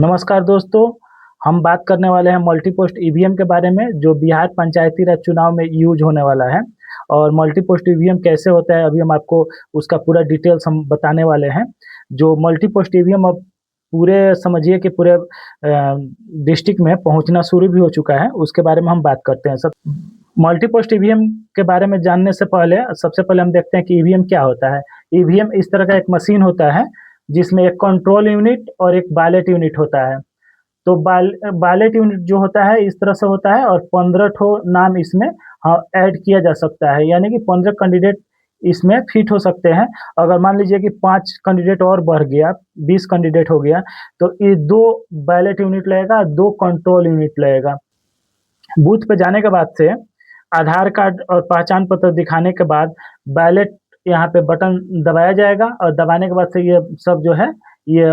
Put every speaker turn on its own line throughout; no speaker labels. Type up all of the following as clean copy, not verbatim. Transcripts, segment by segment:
नमस्कार दोस्तों, हम बात करने वाले हैं मल्टीपोस्ट ईवीएम के बारे में जो बिहार पंचायती राज चुनाव में यूज होने वाला है। और मल्टीपोस्ट ईवीएम कैसे होता है अभी हम आपको उसका पूरा डिटेल्स हम बताने वाले हैं। जो मल्टीपोस्ट ईवीएम अब पूरे समझिए कि पूरे डिस्ट्रिक्ट में पहुंचना शुरू भी हो चुका है, उसके बारे में हम बात करते हैं। सब मल्टीपोस्ट ईवीएम के बारे में जानने से पहले सबसे पहले हम देखते हैं कि ईवीएम क्या होता है। ईवीएम इस तरह का एक मशीन होता है जिसमें एक कंट्रोल यूनिट और एक बैलेट यूनिट होता है। तो बैलेट यूनिट जो होता है इस तरह से होता है और 15 ठो नाम इसमें ऐड किया जा सकता है, यानी कि 15 कैंडिडेट इसमें फिट हो सकते हैं। अगर मान लीजिए कि 5 कैंडिडेट और बढ़ गया, 20 कैंडिडेट हो गया, तो ये 2 बैलेट यूनिट लगेगा, 2 कंट्रोल यूनिट लगेगा। बूथ पे जाने के बाद से आधार कार्ड और पहचान पत्र दिखाने के बाद बैलेट यहाँ पे बटन दबाया जाएगा और दबाने के बाद से ये सब जो है ये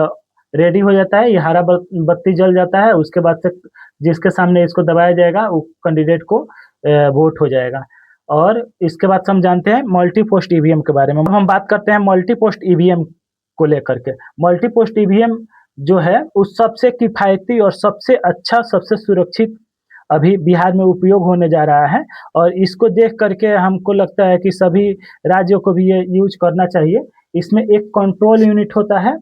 रेडी हो जाता है। ये हरा बत्ती जल जाता है, उसके बाद से जिसके सामने इसको दबाया जाएगा वो कैंडिडेट को वोट हो जाएगा। और इसके बाद से हम जानते हैं मल्टी पोस्ट ईवीएम के बारे में। हम बात करते हैं मल्टी पोस्ट ईवीएम को लेकर के। मल्टी पोस्ट ईवीएम जो है उस सबसे किफायती और सबसे अच्छा, सबसे सुरक्षित अभी बिहार में उपयोग होने जा रहा है। और इसको देख करके हमको लगता है कि सभी राज्यों को भी ये यूज करना चाहिए। इसमें एक कंट्रोल यूनिट होता है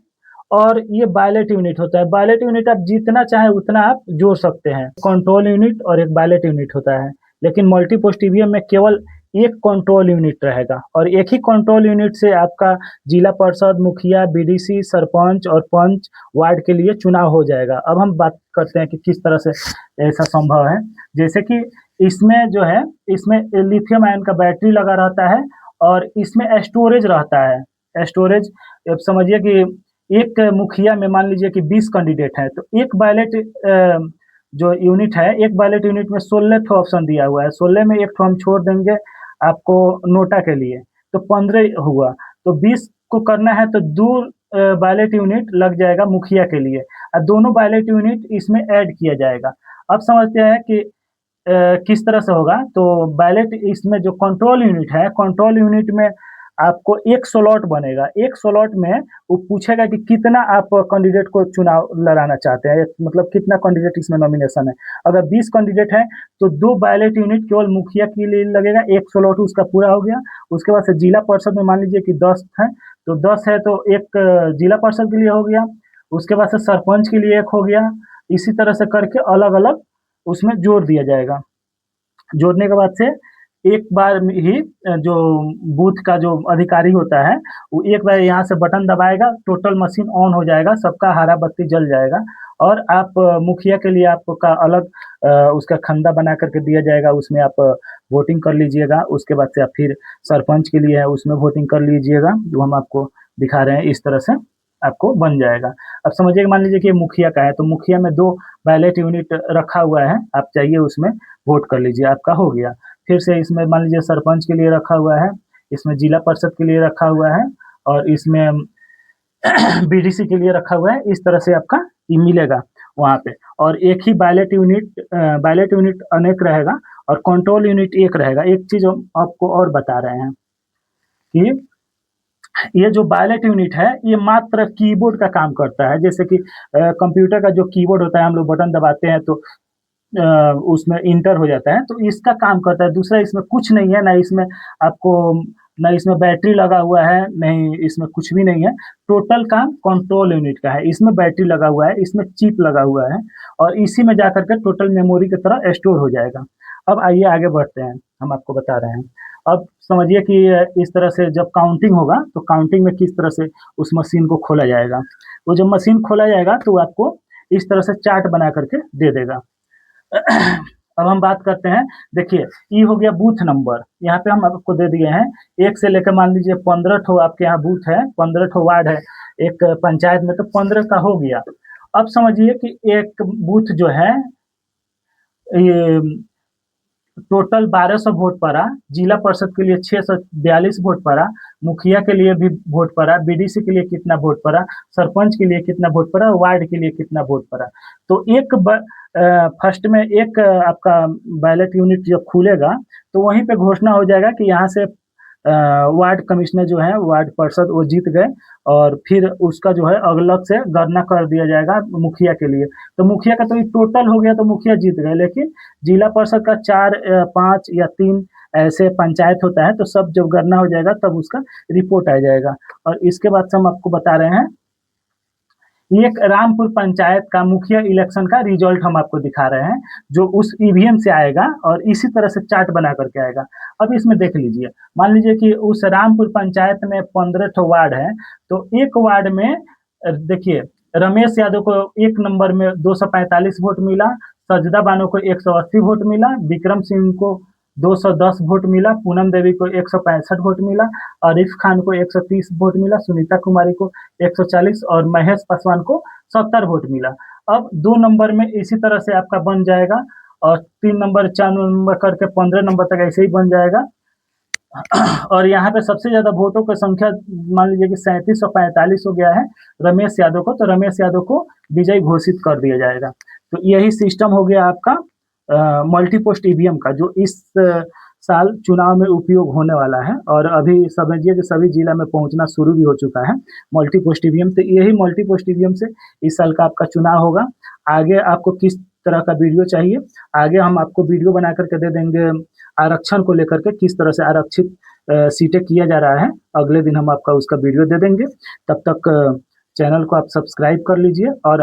और ये बैलेट यूनिट होता है। बैलेट यूनिट आप जितना चाहे उतना आप जोड़ सकते हैं। कंट्रोल यूनिट और एक बैलेट यूनिट होता है, लेकिन मल्टी पोस्ट ईवीएम में केवल एक कंट्रोल यूनिट रहेगा और एक ही कंट्रोल यूनिट से आपका जिला परिषद, मुखिया, बीडीसी, सरपंच और पंच वार्ड के लिए चुनाव हो जाएगा। अब हम बात करते हैं कि किस तरह से ऐसा संभव है। जैसे कि इसमें जो है, इसमें लिथियम आयन का बैटरी लगा रहता है और इसमें स्टोरेज रहता है। स्टोरेज अब समझिए कि एक मुखिया में मान लीजिए कि 20 कैंडिडेट हैं, तो एक बैलेट जो यूनिट है, एक बैलेट यूनिट में 16 ठो ऑप्शन दिया हुआ है। 16 में एक ठो हम छोड़ देंगे आपको नोटा के लिए, तो 15 हुआ। तो 20 को करना है तो 2 बैलेट यूनिट लग जाएगा मुखिया के लिए और दोनों बैलेट यूनिट इसमें ऐड किया जाएगा। अब समझते हैं कि किस तरह से होगा। तो बैलेट इसमें जो कंट्रोल यूनिट है, कंट्रोल यूनिट में आपको एक स्लॉट बनेगा। एक स्लॉट में वो पूछेगा कि कितना आप कैंडिडेट को चुनाव लड़ाना चाहते हैं, मतलब कितना कैंडिडेट इसमें नॉमिनेशन है। अगर 20 कैंडिडेट हैं तो 2 बैलेट यूनिट केवल मुखिया के लिए लगेगा, एक स्लॉट उसका पूरा हो गया। उसके बाद से जिला परिषद में मान लीजिए कि 10 है, तो 10 है तो एक जिला परिषद के लिए हो गया। उसके बाद से सरपंच के लिए एक हो गया। इसी तरह से करके अलग अलग उसमें जोड़ दिया जाएगा। जोड़ने के बाद से एक बार ही जो बूथ का जो अधिकारी होता है वो एक बार यहाँ से बटन दबाएगा, टोटल मशीन ऑन हो जाएगा, सबका हरा बत्ती जल जाएगा और आप मुखिया के लिए आपका अलग उसका खंदा बना करके दिया जाएगा, उसमें आप वोटिंग कर लीजिएगा। उसके बाद से आप फिर सरपंच के लिए है उसमें वोटिंग कर लीजिएगा, जो हम आपको दिखा रहे हैं। इस तरह से आपको बन जाएगा। अब समझिए मान लीजिए कि ये मुखिया का है, तो मुखिया में 2 बैलेट यूनिट रखा हुआ है, आप चाहिए उसमें वोट कर लीजिए, आपका हो गया। फिर से इसमें मान लीजिए सरपंच के लिए रखा हुआ है, इसमें जिला परिषद के लिए रखा हुआ है और इसमें बीडीसी के लिए रखा हुआ है। इस तरह से आपका ये मिलेगा वहाँ पे। और एक ही बैलेट यूनिट अनेक रहेगा और कंट्रोल यूनिट एक रहेगा। एक चीज हम आपको और बता रहे हैं कि ये जो बैलेट यूनिट है ये मात्र कीबोर्ड का काम करता है। जैसे कि कंप्यूटर का जो कीबोर्ड होता है, हम लोग बटन दबाते हैं तो उसमें इंटर हो जाता है, तो इसका काम करता है। दूसरा इसमें कुछ नहीं है, ना इसमें आपको, ना इसमें बैटरी लगा हुआ है, नहीं इसमें कुछ भी नहीं है। टोटल काम कंट्रोल यूनिट का है। इसमें बैटरी लगा हुआ है, इसमें चिप लगा हुआ है और इसी में जाकर के टोटल मेमोरी की तरह स्टोर हो जाएगा। अब आइए आगे बढ़ते हैं, हम आपको बता रहे हैं। अब समझिए कि इस तरह से जब काउंटिंग होगा तो काउंटिंग में किस तरह से उस मशीन को खोला जाएगा। वो जब मशीन खोला जाएगा तो आपको इस तरह से चार्ट बना करके दे देगा। अब हम बात करते हैं, देखिए ये हो गया बूथ नंबर, यहाँ पे हम आपको दे दिए हैं। 1 से लेकर मान लीजिए 15 ठो आपके यहाँ बूथ है, 15 ठो वार्ड है एक पंचायत में, तो 15 का हो गया। अब समझिए कि एक बूथ जो है ये टोटल 1200 वोट पड़ा, जिला परिषद के लिए 642 वोट पड़ा, मुखिया के लिए भी वोट पड़ा, बीडीसी के लिए कितना वोट पड़ा, सरपंच के लिए कितना वोट पड़ा, वार्ड के लिए कितना वोट पड़ा। तो एक फर्स्ट में एक आपका बैलेट यूनिट जब खुलेगा तो वहीं पे घोषणा हो जाएगा कि यहाँ से वार्ड कमिश्नर जो है, वार्ड पार्षद वो जीत गए और फिर उसका जो है अलग से गणना कर दिया जाएगा मुखिया के लिए। तो मुखिया का तो टोटल हो गया तो मुखिया जीत गए, लेकिन जिला परिषद का 4 5 या 3 ऐसे पंचायत होता है, तो सब जब गणना हो जाएगा तब उसका रिपोर्ट आ जाएगा। और इसके बाद से हम आपको बता रहे हैं, एक रामपुर पंचायत का मुखिया इलेक्शन का रिजल्ट हम आपको दिखा रहे हैं, जो उस ईवीएम से आएगा और इसी तरह से चार्ट बना करके आएगा। अब इसमें देख लीजिए, मान लीजिए कि उस रामपुर पंचायत में 15 ठो वार्ड है, तो एक वार्ड में देखिए रमेश यादव को 1 नंबर में 245 वोट मिला, सजदा बानो को 180 वोट मिला, विक्रम सिंह को 210 वोट मिला, पूनम देवी को 165 वोट मिला, आरिफ खान को 130 वोट मिला, सुनीता कुमारी को 140 और महेश पासवान को 70 वोट मिला। अब 2 नंबर में इसी तरह से आपका बन जाएगा और 3 नंबर 4 नंबर करके 15 नंबर तक ऐसे ही बन जाएगा। और यहाँ पे सबसे ज्यादा वोटों की संख्या मान लीजिए कि 3745 हो गया है रमेश यादव को, तो रमेश यादव को विजयी घोषित कर दिया जाएगा। तो यही सिस्टम हो गया आपका मल्टी पोस्ट ईवीएम का, जो इस साल चुनाव में उपयोग होने वाला है और अभी समझिए कि सभी जिला में पहुंचना शुरू भी हो चुका है मल्टी पोस्ट ईवीएम। तो यही मल्टी पोस्ट ईवीएम से इस साल का आपका चुनाव होगा। आगे आपको किस तरह का वीडियो चाहिए, आगे हम आपको वीडियो बना करके दे देंगे आरक्षण को लेकर के, किस तरह से आरक्षित सीटें किया जा रहा है, अगले दिन हम आपका उसका वीडियो दे देंगे। तब तक चैनल को आप सब्सक्राइब कर लीजिए और